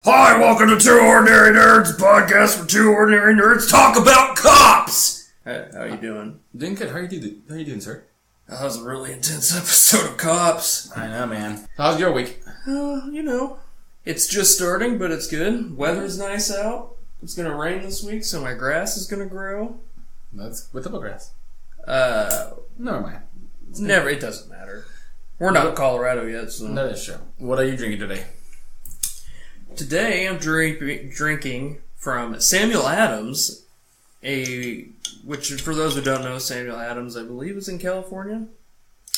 Hi, welcome to Two Ordinary Nerds, podcast where two ordinary nerds talk about cops! Hey, how you doing? Doing good. How you doing, sir? That was a really intense episode of Cops. I know, man. How's your week? It's just starting, but it's good. Weather's nice out. It's gonna rain this week, so my grass is gonna grow. That's with the grass. Never mind. It doesn't matter. We're not in Colorado yet, so... That is true. What are you drinking today? Today I'm drinking from Samuel Adams, which for those who don't know, Samuel Adams, I believe, is in California.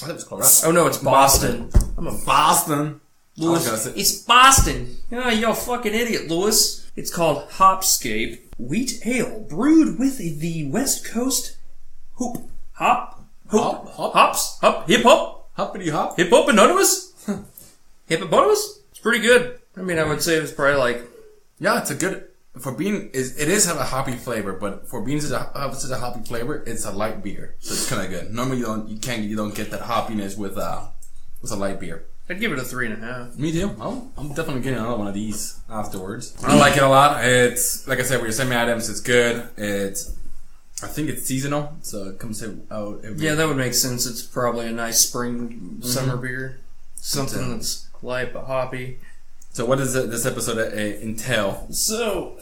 I think it's Colorado. Oh no, it's Boston. I'm a Boston. Lewis, it's Boston. Oh, you're a fucking idiot, Lewis. It's called Hopscape Wheat Ale, brewed with the West Coast hops, hip hop, Hoppity hop. hippopotamus. Hippopotamus. It's pretty good. I mean, I would say it's probably like... Yeah, it's a good... It is have a hoppy flavor, but for being such a hoppy flavor, it's a light beer. So it's kind of good. Normally you don't get that hoppiness with a light beer. I'd give it a 3.5. Me too. Oh, I'm definitely getting another one of these afterwards. I like it a lot. It's, like I said, we're Samuel Adams. It's good. I think it's seasonal, so it comes out every... Yeah, that would make sense. It's probably a nice spring, summer beer. Something that's light but hoppy. So what does this episode entail? So,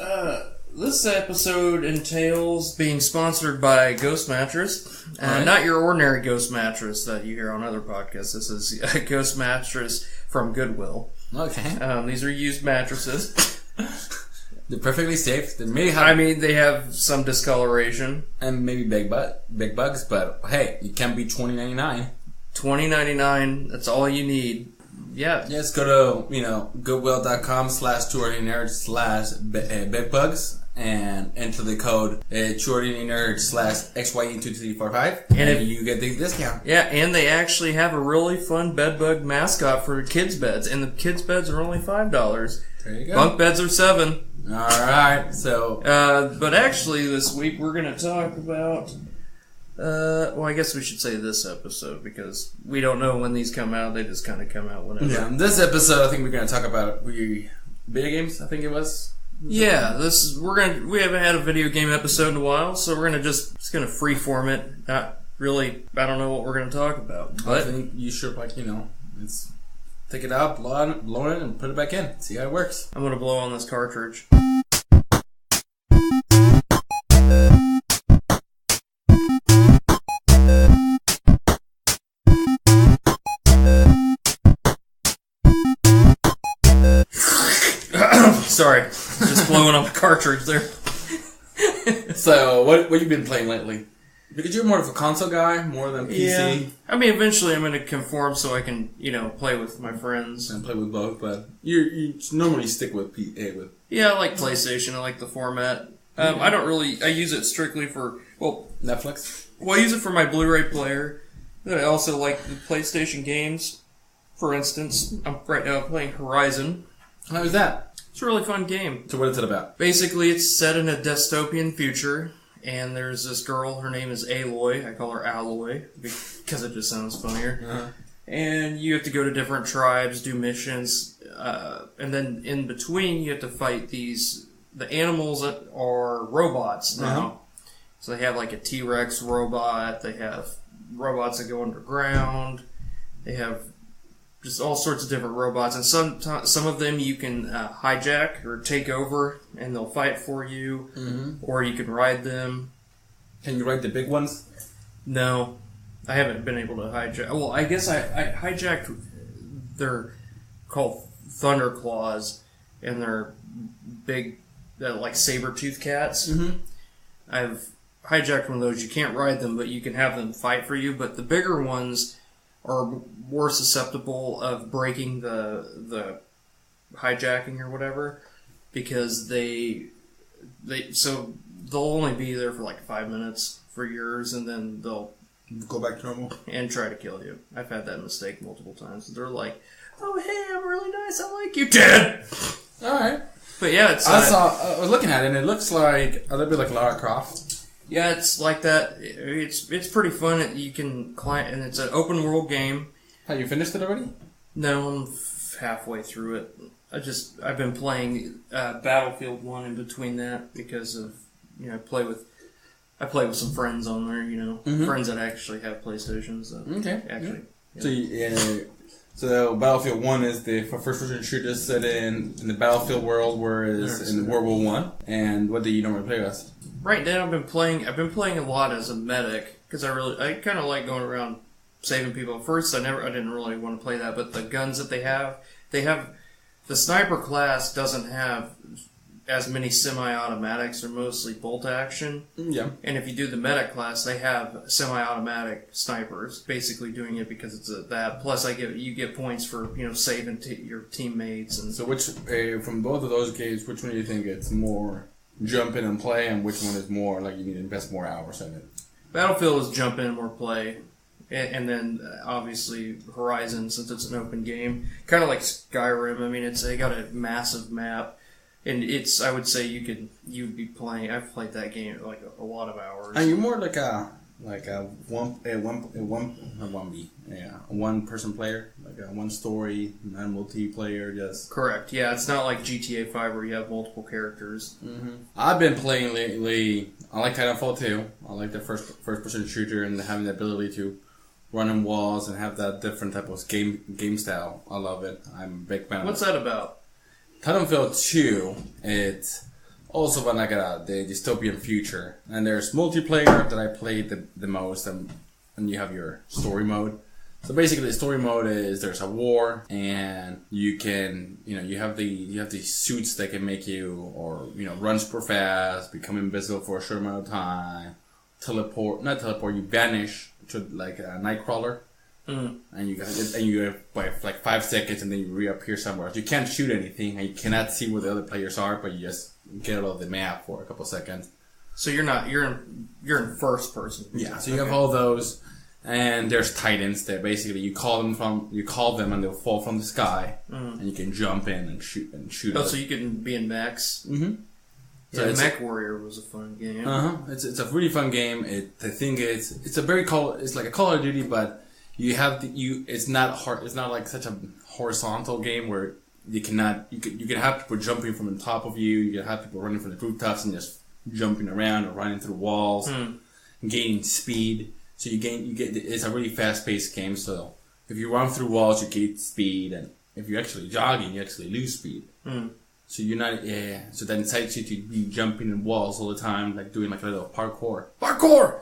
this episode entails being sponsored by Ghost Mattress. Right. Not your ordinary Ghost Mattress that you hear on other podcasts. This is a Ghost Mattress from Goodwill. Okay. These are used mattresses. They're perfectly safe. They have some discoloration. And maybe big bugs, but hey, you can't be $20.99. $20.99, that's all you need. Yeah. Just go to, goodwill.com/2ordinarynerds/bedbugs and enter the code /XYE2345 and you get the discount. Yeah, and they actually have a really fun bedbug mascot for kids' beds, and the kids' beds are only $5. There you go. Bunk beds are $7. Alright, so... but actually this week we're going to talk about... I guess we should say this episode, because we don't know when these come out. They just kind of come out whenever. Yeah, in this episode, I think we're going to talk about video games, I think it was. Yeah, we haven't had a video game episode in a while, so we're going to just freeform it. Not really, I don't know what we're going to talk about. But I think you should, take it out, blow it, and put it back in. See how it works. I'm going to blow on this cartridge. Sorry, just blowing up a cartridge there. So, what you been playing lately? Because you're more of a console guy, more than PC. Yeah. I mean, eventually I'm going to conform so I can, play with my friends. And play with both, but you normally stick with PA with. Yeah, I like PlayStation. I like the format. I use it strictly for, Netflix? Well, I use it for my Blu-ray player. I also like the PlayStation games. For instance, I'm right now playing Horizon. How is that? It's a really fun game. So what is it about? Basically, it's set in a dystopian future, and there's this girl, her name is Aloy. I call her Alloy, because it just sounds funnier. Uh-huh. And you have to go to different tribes, do missions, and then in between you have to fight the animals that are robots now. Uh-huh. So they have like a T-Rex robot, they have robots that go underground, they have just all sorts of different robots, and some of them you can hijack or take over, and they'll fight for you, or you can ride them. Can you ride the big ones? No, I haven't been able to hijack. Well, I guess I hijacked. They're called Thunder Claws, and they're big, like saber-tooth cats. Mm-hmm. I've hijacked one of those. You can't ride them, but you can have them fight for you. But the bigger ones are more susceptible of breaking the hijacking or whatever, because they'll only be there for like 5 minutes for yours, and then they'll go back to normal and try to kill you. I've had that mistake multiple times. They're like, "Oh hey, I'm really nice. I like you." Dead. All right. But yeah, it's. I was looking at it, and it looks like a little bit like Lara Croft. Yeah, it's like that. It's pretty fun. You can climb, and it's an open world game. Have you finished it already? No, I'm halfway through it. I've been playing Battlefield 1 in between that because of, I play with some friends on there, friends that actually have PlayStations. Okay. Actually. Yeah. So Battlefield 1 is the first-person shooter set in the Battlefield world, whereas in World War I. And what do you normally play with? Right now, I've been playing a lot as a medic because I kind of like going around saving people. At first, I didn't really want to play that, but the guns that they have the sniper class doesn't have as many semi-automatics. They're mostly bolt action. Yeah. And if you do the medic class, they have semi-automatic snipers. Basically, doing it because it's that. Plus, you get points for saving your teammates. And so, which from both of those games, which one do you think it's more jump in and play, and which one is more like you need to invest more hours in it? Battlefield is jump in more play. And then, obviously, Horizon, since it's an open game, kind of like Skyrim. I mean, they got a massive map, and I would say you'd be playing. I've played that game like a lot of hours. And you're more like a one person player, like a one story, non multiplayer, just correct. Yeah, it's not like GTA 5 where you have multiple characters. Mm-hmm. I've been playing lately. I like Titanfall 2. I like the first person shooter and having the ability to run in walls and have that different type of game style. I love it. I'm a big fan. What's that about? Titanfall 2, it's also about like the dystopian future. And there's multiplayer that I played the most, and you have your story mode. So basically the story mode is there's a war, and you can, you have these suits that can make you, or, run super fast, become invisible for a short amount of time, you vanish to like a Nightcrawler, and you have by like 5 seconds, and then you reappear somewhere else. You can't shoot anything, and you cannot see where the other players are, but you just get out of the map for a couple seconds. So you're in first person. Yeah. So you have all those, and there's Titans that basically you call them and they'll fall from the sky, and you can jump in and shoot. Oh, so you can be in mechs. Mm-hmm. So Mech Warrior was a fun game. It's a really fun game. I think it's like a Call of Duty, but it's not hard. It's not like such a horizontal game where you can have people jumping from the top of you. You can have people running from the rooftops and just jumping around or running through walls, gaining speed. So it's a really fast paced game. So if you run through walls, you gain speed, and if you're actually jogging, you actually lose speed. So you're not, so that incites you to be jumping in walls all the time, like doing like a little parkour,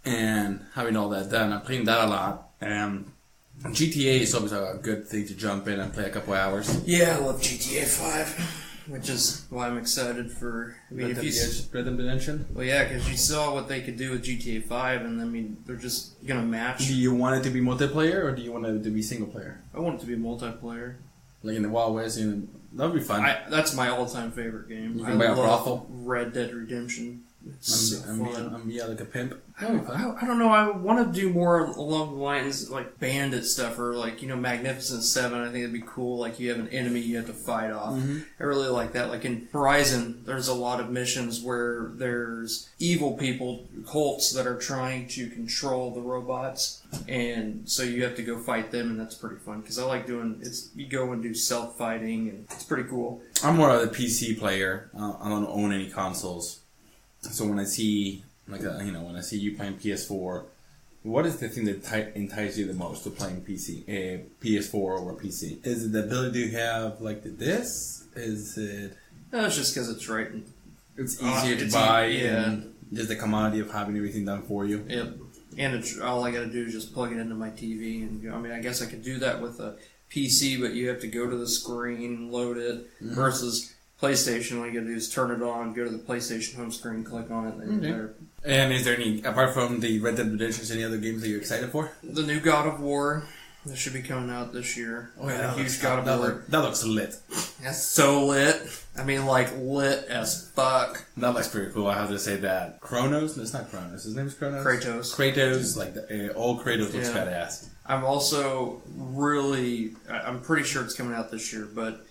and having all that done. I'm playing that a lot. GTA is always a good thing to jump in and play a couple hours. Yeah, I love GTA 5. Which is why I'm excited for. Red Dead Redemption. Well, yeah, because you saw what they could do with GTA 5, and they're just gonna match. Do you want it to be multiplayer, or do you want it to be single player? I want it to be multiplayer. Like in the Wild West, that would be fun. That's my all-time favorite game. You can buy a brothel. Red Dead Redemption. It's I'm like a pimp. I don't know. I want to do more along the lines like Bandit stuff, or like Magnificent Seven. I think it'd be cool. Like you have an enemy you have to fight off. I really like that. Like in Horizon, there's a lot of missions where there's evil people, cults that are trying to control the robots, and so you have to go fight them, and that's pretty fun because I like doing you go and do self fighting, and it's pretty cool. I'm more of a PC player. I don't own any consoles. So when I see when I see you playing PS4, what is the thing that entices you the most to playing PS4 over PC? Is it the ability to have like this? Is it? No, it's just because it's right. It's easier to buy, and just the commodity of having everything done for you. Yep, and all I got to do is just plug it into my TV, and I guess I could do that with a PC, but you have to go to the screen, load it, versus PlayStation, all you gotta do is turn it on, go to the PlayStation home screen, click on it, and there. And is there any, apart from the Red Dead Redemption, any other games that you're excited for? The new God of War, that should be coming out this year. Oh yeah, huge God of War. That looks lit. That's so lit. I mean, like, lit as fuck. That looks pretty cool, I have to say that. Kronos? No, it's not Kronos. His name is Kronos? Kratos, like, old Kratos looks badass. I'm also I'm pretty sure it's coming out this year, but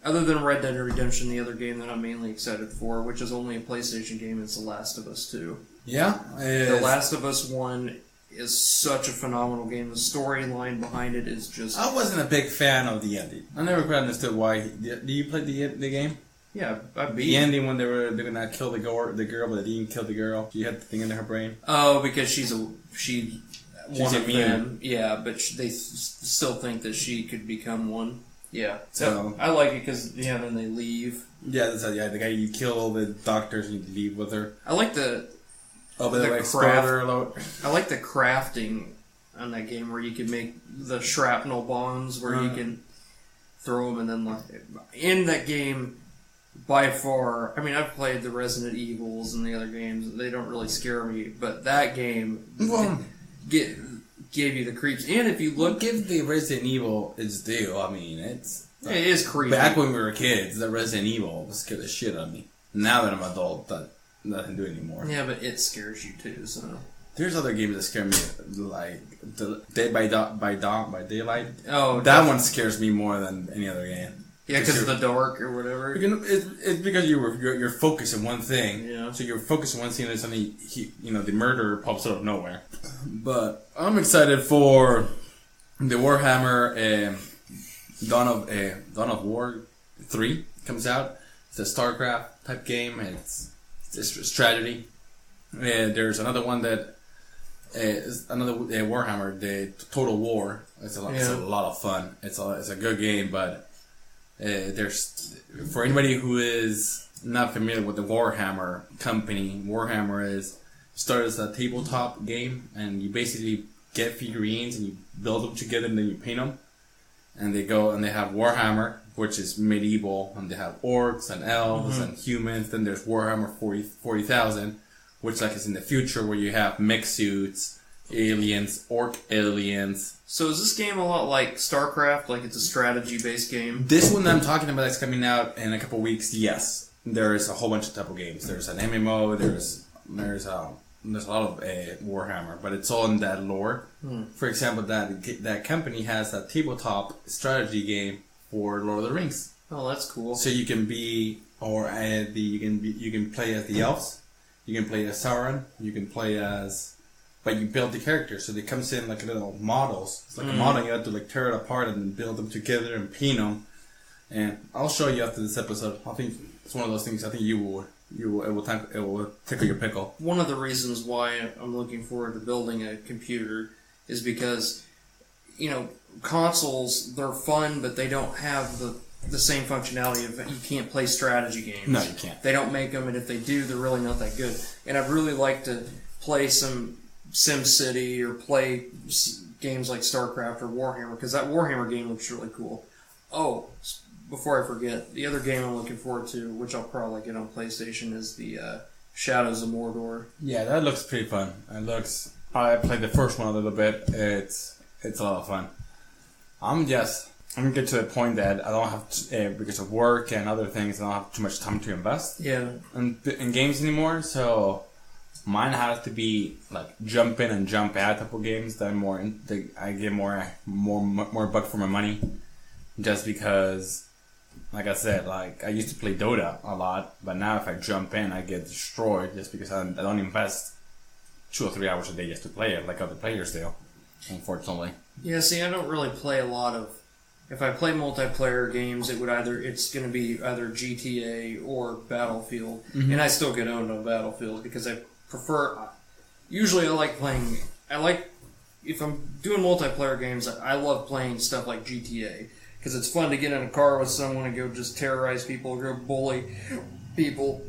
other than Red Dead Redemption, the other game that I'm mainly excited for, which is only a PlayStation game, is The Last of Us 2. Yeah? The Last of Us 1 is such a phenomenal game. The storyline behind it is just... I wasn't a big fan of the ending. I never quite understood why. Do you play the game? Yeah, I beat the ending when they're gonna kill the girl, but they didn't kill the girl. She had the thing in her brain. Oh, because she's one of immune. them. Yeah, but they still think that she could become one. Yeah, so I like it because then they leave. Yeah, that's the guy you kill all the doctors and you leave with her. I like the craft. I like the crafting on that game where you can make the shrapnel bombs where you can throw them and then in that game. By far, I mean, I've played the Resident Evils and the other games. They don't really scare me, but that game gave you the creeps. And if you look, give the Resident Evil its due. I mean, it is creepy. Back when we were kids, the Resident Evil scared the shit out of me. Now that I'm an adult, that doesn't do it anymore. Yeah, but it scares you too. So there's other games that scare me, like the Dead by Daylight. Oh, that one scares me more than any other game. Yeah, because of the dark or whatever. It's because you're focused on one thing. Yeah. So you're focused on one thing, and suddenly the murderer pops out of nowhere. But I'm excited for the Warhammer Dawn of War 3 comes out. It's a StarCraft type game. It's a strategy. There's another one that is another Warhammer, the Total War. It's a lot of fun. It's a good game, but. There's for anybody who is not familiar with the Warhammer company. Warhammer started as a tabletop game, and you basically get figurines and you build them together, and then you paint them. And they have Warhammer, which is medieval, and they have orcs and elves and humans. Then there's Warhammer 40,000, which is in the future where you have mech suits, aliens, orc aliens. So is this game a lot like StarCraft? Like it's a strategy-based game? This one that I'm talking about that's coming out in a couple weeks, yes. There's a whole bunch of type of games. There's an MMO, there's a lot of Warhammer, but it's all in that lore. For example, that company has a tabletop strategy game for Lord of the Rings. Oh, that's cool. So you can play as the elves, you can play as Sauron, you can play as... But you build the characters, so they comes in like little models. It's like a model, you have to tear it apart and then build them together and paint them. And I'll show you after this episode. I think it's one of those things. I think it will tickle your pickle. One of the reasons why I'm looking forward to building a computer is because, consoles, they're fun, but they don't have the same functionality of you can't play strategy games. No, you can't. They don't make them, and if they do, they're really not that good. And I'd really like to play some SimCity or play games like StarCraft or Warhammer, because that Warhammer game looks really cool. Oh, before I forget, the other game I'm looking forward to, which I'll probably get on PlayStation, is the Shadows of Mordor. Yeah, that looks pretty fun. I played the first one a little bit. It's a lot of fun. I'm gonna get to the point that I don't have to, because of work and other things, I don't have too much time to invest in games anymore, so mine has to be like jump in and jump out type of games that I get more buck for my money, just because, like I said, like I used to play Dota a lot, but now if I jump in, I get destroyed just because I don't invest 2 or 3 hours a day just to play it like other players do, unfortunately. Yeah, see, I don't really play a lot of. If I play multiplayer games, it's going to be either GTA or Battlefield, and I still get owned on Battlefield because I prefer. Usually, if I'm doing multiplayer games, I love playing stuff like GTA because it's fun to get in a car with someone and go just terrorize people, go bully people.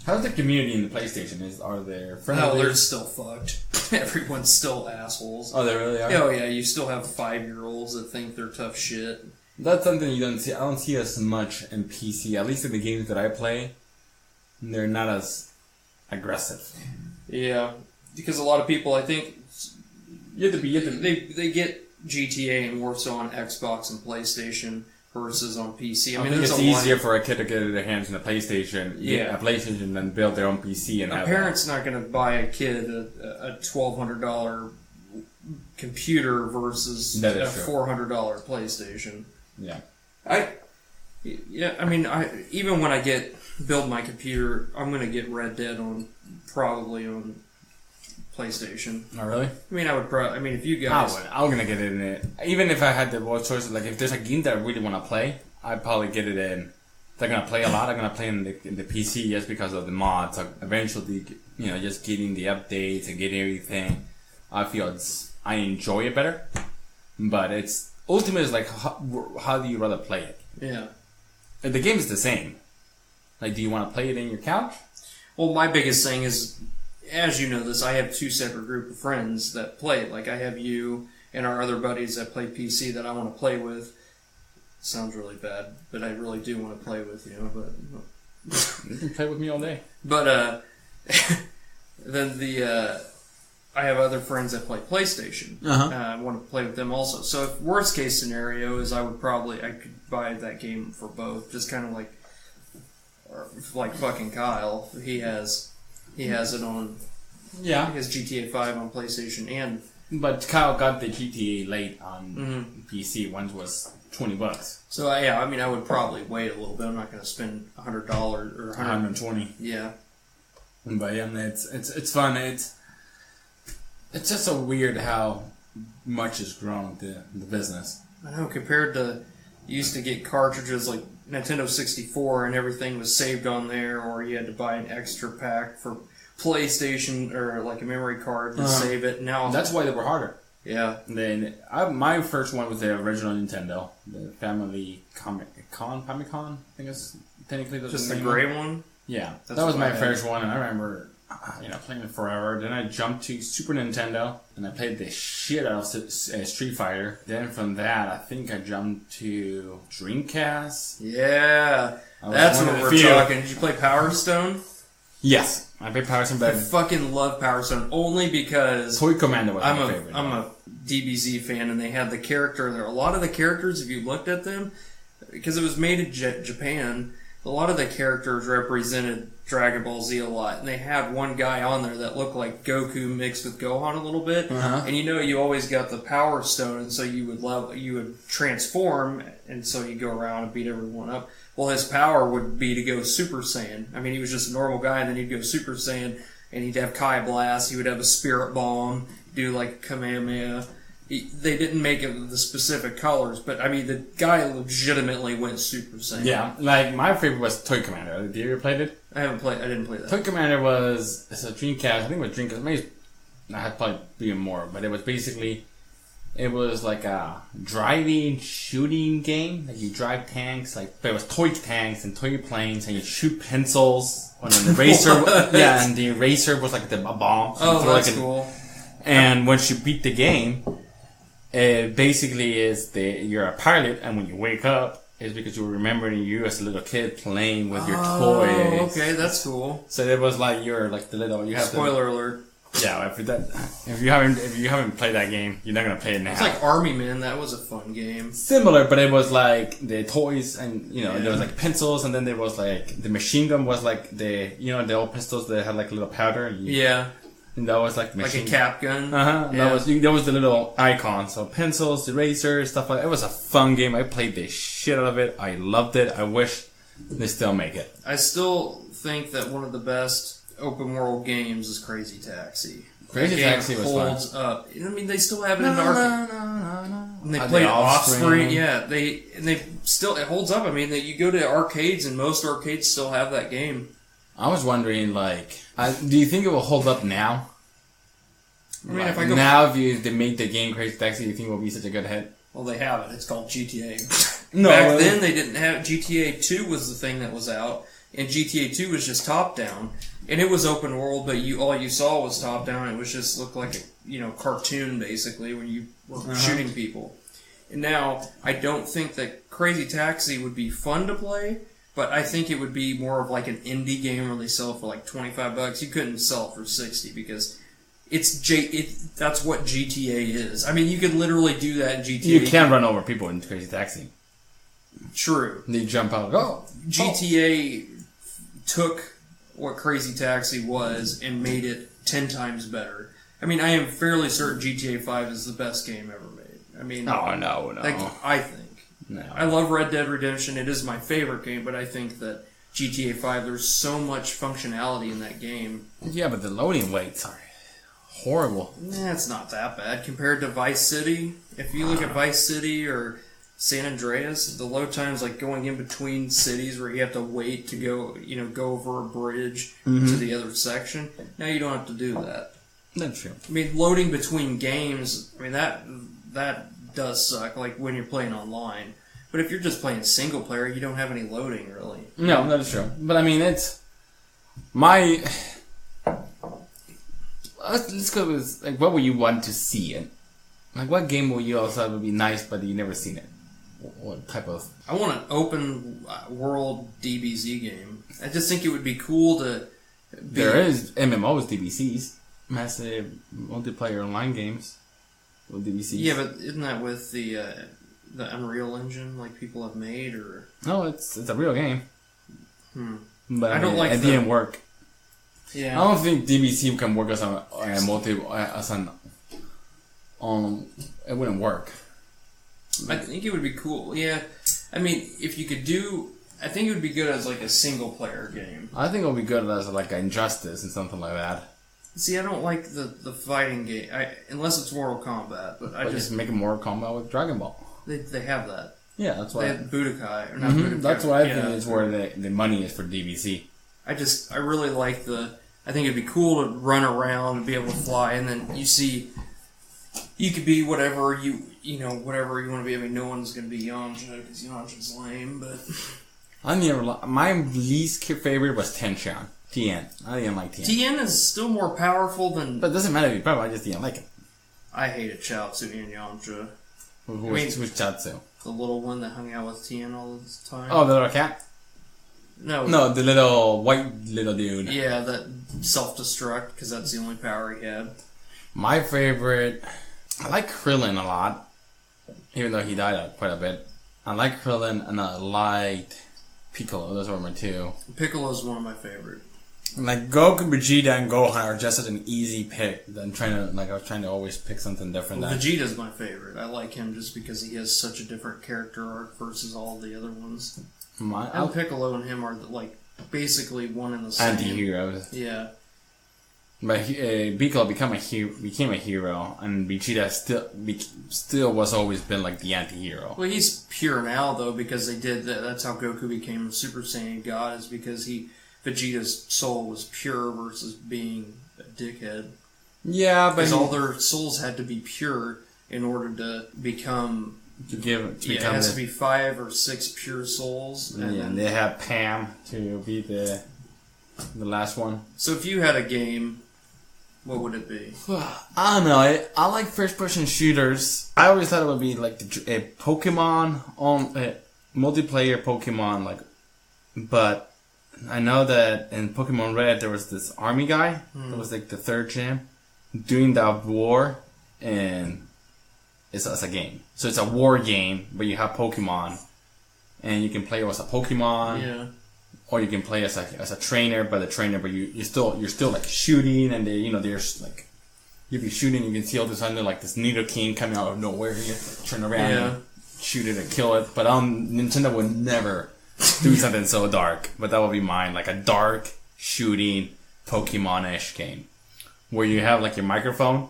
How's the community in the PlayStation? Are they friendly? No, they're still fucked. Everyone's still assholes. Oh, they really are? Oh, yeah, you still have 5-year-olds that think they're tough shit. That's something you don't see. I don't see as much in PC. At least in the games that I play, they're not as aggressive. Yeah, because a lot of people, I think, they get GTA and Warzone on Xbox and PlayStation versus on PC. I mean, it's easier for a kid to get their hands on a PlayStation, than build their own PC and a parent's not going to buy a kid a $1,200 computer versus a $400 PlayStation. Yeah. Even when I build my computer, I'm going to get Red Dead on PlayStation. Not really. I mean, if you I guys, would. I'm gonna get it in it. Even if I had the choice, like if there's a game that I really want to play, I'd probably get it in. If I'm gonna play a lot, I'm gonna play in the PC just because of the mods. So eventually, just getting the updates and getting everything, I feel I enjoy it better. But it's ultimately like how do you rather play it? Yeah. The game is the same. Like, do you want to play it in your couch? Well, my biggest thing is, as you know this, I have 2 separate group of friends that play. Like, I have you and our other buddies that play PC that I want to play with. Sounds really bad, but I really do want to play with you. But You can play with me all day. But then I have other friends that play PlayStation. I want to play with them also. So, if worst case scenario is I could buy that game for both. Just kind of like fucking Kyle. He has it on. Yeah. He has GTA 5 on PlayStation and. But Kyle got the GTA late on PC. One was $20. So I would probably wait a little bit. I'm not going to spend $100 or $120. Yeah. But yeah, it's fun. It's just so weird how much has grown the business. I know, compared to you used to get cartridges like Nintendo 64 and everything was saved on there, or you had to buy an extra pack for PlayStation or like a memory card to save it. Now that's why they were harder. Yeah. Then my first one was the original Nintendo, the Family Famicom. I think it's technically just the gray one. Yeah, that was my first one, and I remember playing it forever. Then I jumped to Super Nintendo, and I played the shit out of Street Fighter. Then from that, I think I jumped to Dreamcast. Yeah, that's what we're talking. Did you play Power Stone? Yes, I played Power Stone, but I fucking love Power Stone only because Toy Commander was my favorite. I'm a DBZ fan, and they had the character there. A lot of the characters, if you looked at them, because it was made in Japan, a lot of the characters represented Dragon Ball Z a lot, and they had one guy on there that looked like Goku mixed with Gohan a little bit. And you always got the Power Stone, and so you would transform, and so you go around and beat everyone up. Well, his power would be to go Super Saiyan. I mean, he was just a normal guy, and then he'd go Super Saiyan, and he'd have Kai Blast, he would have a Spirit Bomb, do like Kamehameha. They didn't make it the specific colors, but I mean, the guy legitimately went Super Saiyan. Yeah, like my favorite was Toy Commander. Did you ever play it? I didn't play that. Toy Commander it's a Dreamcast. I think it was Dreamcast. Maybe I had probably even more, but it was basically like a driving shooting game. Like you drive tanks, but it was toy tanks and toy planes, and you shoot pencils. And the eraser, and the eraser was like a bomb. So that's cool. And once you beat the game, it basically is you're a pilot, and when you wake up, it's because you're remembering you as a little kid playing with your toys. Oh, okay, that's cool. So it was like you're like the little. You have Spoiler alert. Yeah, if you haven't played that game, you're not gonna play it now. It's like Army Man. That was a fun game. Similar, but it was like the toys, and there was like pencils, and then there was like the machine gun was like the old pistols that had like a little powder. And that was like a cap gun. That was the little icon. So pencils, erasers, stuff like that. It was a fun game. I played the shit out of it. I loved it. I wish they still make it. I still think that one of the best open world games is Crazy Taxi. Crazy Taxi was holds up. I mean, they still have it in arcade. And they play Offspring. Yeah, it holds up. I mean, you go to arcades, and most arcades still have that game. I was wondering, do you think it will hold up now? I mean, if I go if they make the game Crazy Taxi, do you think it will be such a good hit? Well, they have it. It's called GTA. No, Back then, they didn't have GTA 2 was the thing that was out, and GTA 2 was just top down, and it was open world, but all you saw was top down. It was just looked like a cartoon basically when you were shooting people. And now I don't think that Crazy Taxi would be fun to play. But I think it would be more of like an indie game where they sell it for like $25. You couldn't sell it for $60 because that's what GTA is. I mean, you could literally do that in GTA. You can run over people in Crazy Taxi. True. They jump out. GTA took what Crazy Taxi was and made it 10 times better. I mean, I am fairly certain GTA 5 is the best game ever made. I mean, no. I think. No. I love Red Dead Redemption. It is my favorite game, but I think that GTA 5, there's so much functionality in that game. Yeah, but the loading waits are horrible. It's not that bad compared to Vice City. If you look at Vice City or San Andreas, the load times like going in between cities where you have to wait to go over a bridge to the other section. Now you don't have to do that. That's true. I mean, loading between games, I mean that does suck, like when you're playing online. But if you're just playing single player, you don't have any loading really. No, that is true. But I mean, it's my. Let's go with like, what would you want to see it? Like, what game would you also would be nice, but you never seen it? What type of? I want an open world DBZ game. I just think it would be cool to. There is MMOs, DBCs, massive multiplayer online games with DBCs. Yeah, but isn't that with the Unreal Engine like people have made, or? No, it's a real game. But I don't like it didn't work. Yeah. I don't think DBC can work as a it wouldn't work. I think it would be cool. Yeah, I mean, if you could do, I think it would be good as like a single player game. I think it would be good as like Injustice and something like that. See, I don't like the fighting game, unless it's Mortal Kombat. But I just make a Mortal Kombat with Dragon Ball. They have that. Yeah, that's why. They have Budokai, or not Budokai. That's what I think is where the money is for DBC. I really like I think it'd be cool to run around and be able to fly, and then you could be whatever whatever you want to be. I mean, no one's going to be Yamcha because Yamcha's lame, but my least favorite was Tien. I didn't like Tien. Tien is still more powerful than. But it doesn't matter if you powerful. I just didn't like it. I hated Chaozu and Yamcha. Who's Chaozu? The little one that hung out with Tien all the time. Oh, the little cat. No, the little white little dude. Yeah, that self-destruct because that's the only power he had. My favorite, I like Krillin a lot, even though he died quite a bit. I like Krillin and I liked Piccolo. Those were my two. Piccolo's one of my favorite. Like Goku, Vegeta, and Gohan are just such an easy pick. I was trying to always pick something different. Vegeta's my favorite. I like him just because he has such a different character arc versus all the other ones. And Piccolo and him are like basically one and the same. Anti-heroes. Yeah. But Piccolo became a hero, and Vegeta still was always been like the anti-hero. Well, he's pure now though because they did that. That's how Goku became a Super Saiyan God, is because Vegeta's soul was pure versus being a dickhead. Yeah, but because all their souls had to be pure in order to become. It has to be 5 or 6 pure souls. And they have Pam to be the last one. So if you had a game, what would it be? I don't know. I like first-person shooters. I always thought it would be like a Pokemon multiplayer Pokemon, but I know that in Pokemon Red there was this army guy that was like the 3rd gym doing that war, and it's a game. So it's a war game, but you have Pokemon, and you can play as a Pokemon, or you can play as a trainer, but you're still like shooting, and there's like you be shooting, you can see all this under like this Nidoking coming out of nowhere, you turn around and shoot it and kill it. But Nintendo would never do something so dark, but that would be mine, like a dark shooting Pokemon-ish game where you have like your microphone,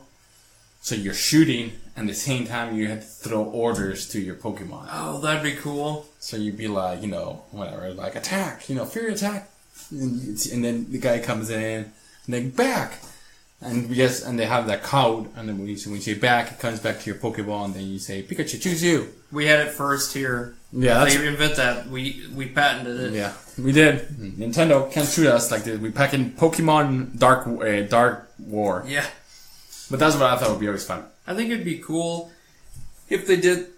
so you're shooting. And at the same time, you have to throw orders to your Pokemon. Oh, that'd be cool. So you'd be like, whatever, like attack, fury attack. And then the guy comes in, and then back. And they have that code. And then when you say back, it comes back to your Pokeball, and then you say, Pikachu, choose you. We had it first here. Yeah, they invent that. We patented it. Yeah, we did. Nintendo can't shoot us like this. We pack in Pokemon Dark War. Yeah. But that's what I thought would be always fun. I think it'd be cool if they did,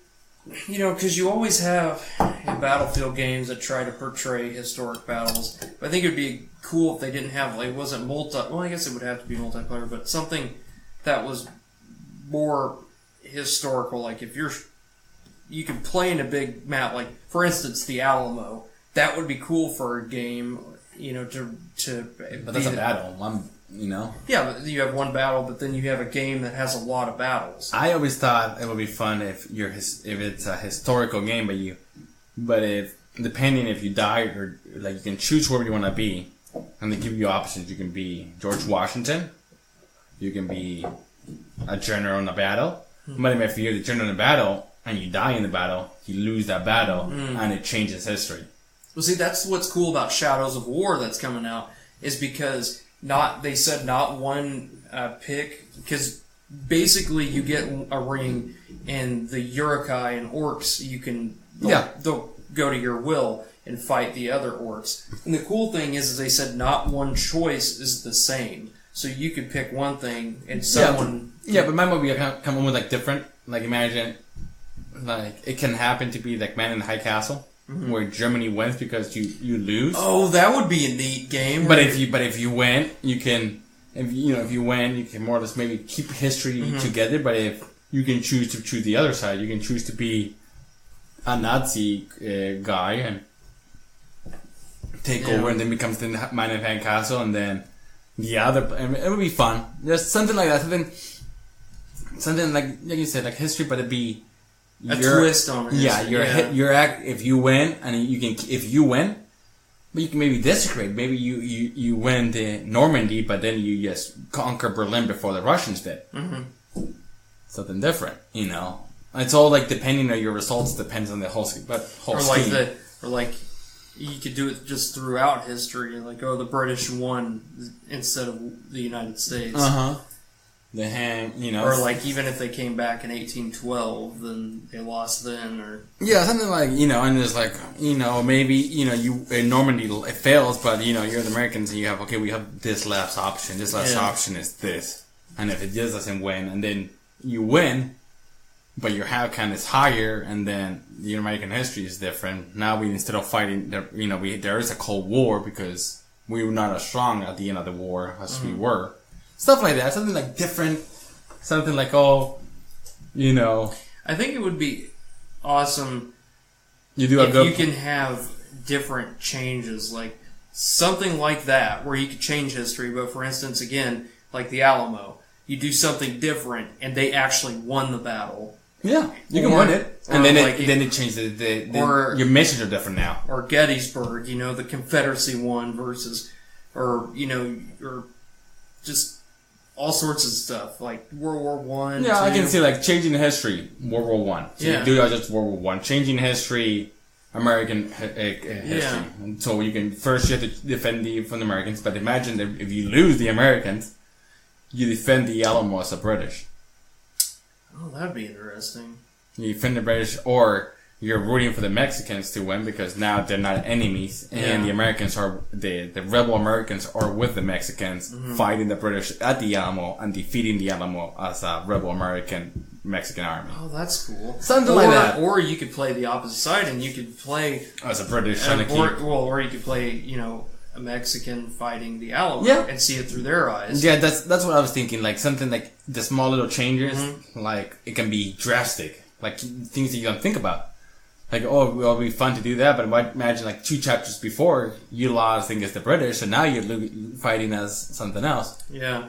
because you always have in Battlefield games that try to portray historic battles. But I think it'd be cool if they didn't have, it wasn't well, I guess it would have to be multiplayer, but something that was more historical. Like if you could play in a big map, like for instance the Alamo. That would be cool for a game, to. But that's a battle. Yeah, but you have one battle, but then you have a game that has a lot of battles. I always thought it would be fun if it's a historical game, but if you die or like you can choose where you want to be, and they give you options. You can be George Washington, you can be a general in a battle. But if you're the general in a battle and you die in the battle, you lose that battle, and it changes history. Well, see, that's what's cool about Shadows of War that's coming out, is because they said not one pick, because basically you get a ring, and the Uruk-hai and orcs, they'll go to your will and fight the other orcs. And the cool thing is they said not one choice is the same. So you could pick one thing, and someone... Yeah, but mine would be come up with, like, different. Like, imagine, like, it can happen to be, like, Man in the High Castle, where Germany wins because you lose. Oh, that would be a neat game. But if you win, you can... If you win, you can more or less maybe keep history together. But if you can choose to choose the other side, you can choose to be a Nazi guy and take over, and then becomes the Man in the High Castle, and then the other. It would be fun. Just something like that. Something like you said, like history, but it'd be a twist on it. Yeah, if you win, and if you win. But you can maybe desecrate. Maybe you win the Normandy, but then you just conquer Berlin before the Russians did. Something different, It's all like depending on your results. Depends on the whole scheme. Or like you could do it just throughout history. Like, the British won instead of the United States. The hand, Or like even if they came back in 1812, then they lost then, or something like and there's like maybe you in Normandy it fails, but you're the Americans and you have we have this last option. This last option is this, and if it just doesn't win, and then you win, but your outcome is higher, and then the American history is different. Now instead of fighting, there is a Cold War because we were not as strong at the end of the war as we were. Stuff like that, something like different, something like I think it would be awesome if you can have different changes, like something like that, where you could change history. But for instance, again, like the Alamo, you do something different, and they actually won the battle. Yeah, you can win it, and then it changed your missions are different now. Or Gettysburg, the Confederacy won versus, or just all sorts of stuff, like World War One. Yeah, I can see like changing history, World War One. So you do just World War One, changing history, American history. And so you can first you have to defend from the Americans, but imagine that if you lose the Americans, you defend the Alamo as a British. Oh, that'd be interesting. You defend the British, or you're rooting for the Mexicans to win because now they're not enemies, and the Americans are the rebel Americans are with the Mexicans fighting the British at the Alamo and defeating the Alamo as a rebel American Mexican army. Oh, that's cool. Something like that. Or you could play the opposite side, and you could play as a British, or you could play a Mexican fighting the Alamo and see it through their eyes. Yeah, that's what I was thinking. Like something like the small little changes, like it can be drastic, like things that you don't think about. Like, it'll be fun to do that, but imagine like 2 chapters before, you lost against the British, and now you're fighting as something else. Yeah.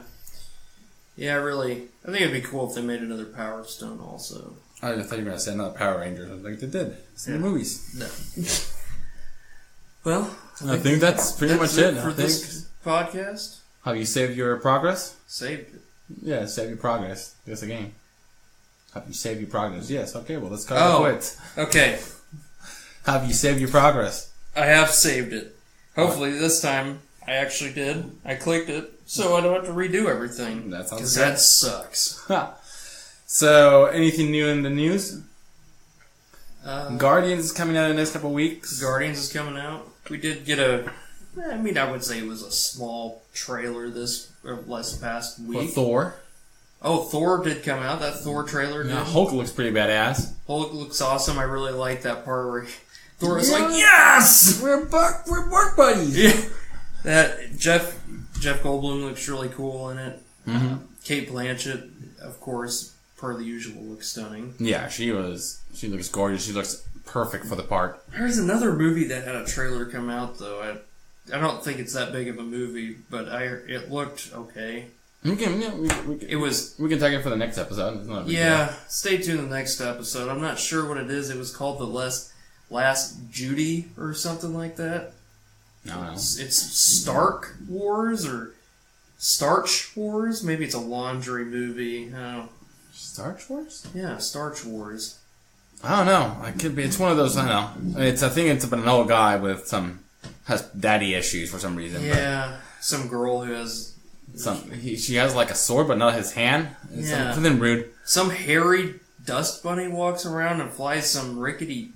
Yeah, really. I think it'd be cool if they made another Power Stone also. I thought you were going to say another Power Rangers. Like they did. It's in the movies. No. Well, I think that's pretty much it for this podcast. Have you saved your progress? Saved it. Yeah, save your progress. It's a game. Have you saved your progress? Yes. Okay. Well, let's cut it quit. Okay. Have you saved your progress? I have saved it. Hopefully this time I actually did. I clicked it, so I don't have to redo everything. That sounds good. Because that sucks. So, anything new in the news? Guardians is coming out in the next couple of weeks. Guardians is coming out. We did get I would say it was a small trailer this past week. For Thor. Oh, Thor did come out. That Thor trailer did. Yeah, Hulk looks pretty badass. Hulk looks awesome. I really like that part where Thor was like, "Yes! We're work buddies!" Yeah. That Jeff Goldblum looks really cool in it. Cate Blanchett, of course, per the usual, looks stunning. Yeah, she looks gorgeous. She looks perfect for the part. There's another movie that had a trailer come out, though. I don't think it's that big of a movie, but it looked okay. We can take it for the next episode. It's not a big deal. Stay tuned to the next episode. I'm not sure what it is. It was called The Last Judy or something like that. No. It's Stark Wars or Starch Wars? Maybe it's a laundry movie. Oh. Starch Wars? Yeah, Starch Wars. I don't know. It could be. It's one of those. I know. I think it's about an old guy with has daddy issues for some reason. Yeah, some girl who has she has like a sword, but not his hand. It's something rude. Some hairy dust bunny walks around and flies some rickety.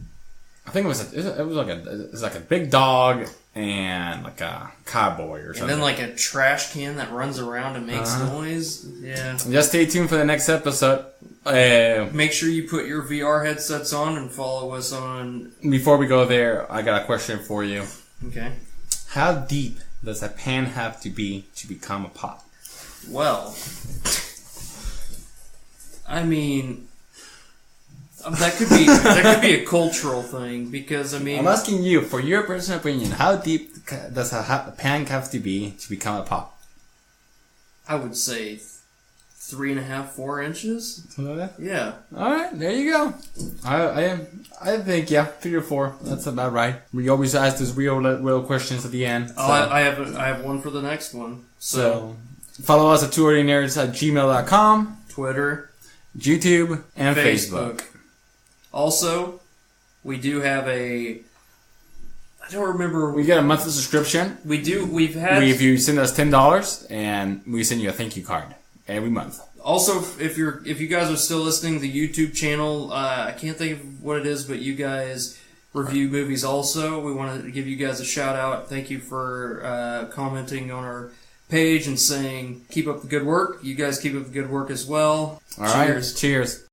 I think it was like a big dog and like a cowboy or something. And then like a trash can that runs around and makes noise. Yeah. Just stay tuned for the next episode. Make sure you put your VR headsets on and follow us on. Before we go there, I got a question for you. Okay. How deep does a pan have to be to become a pot? Well, I mean, that could be a cultural thing because I mean, I'm asking you for your personal opinion. How deep does a pan have to be to become a pot? I would say 3.5, 4 inches. Something like that? Yeah. All right, there you go. I think 3 or 4. That's about right. We always ask those real questions at the end. Oh, I have one for the next one. So follow us at twoordinerds@gmail.com, Twitter, YouTube, and Facebook. Also, we do have I don't remember. We get a monthly subscription. We do. If you send us $10, and we send you a thank you card every month. Also, if you guys are still listening to the YouTube channel, I can't think of what it is, but you guys review movies also. We want to give you guys a shout out. Thank you for commenting on our page and saying keep up the good work. You guys keep up the good work as well. All right. Cheers.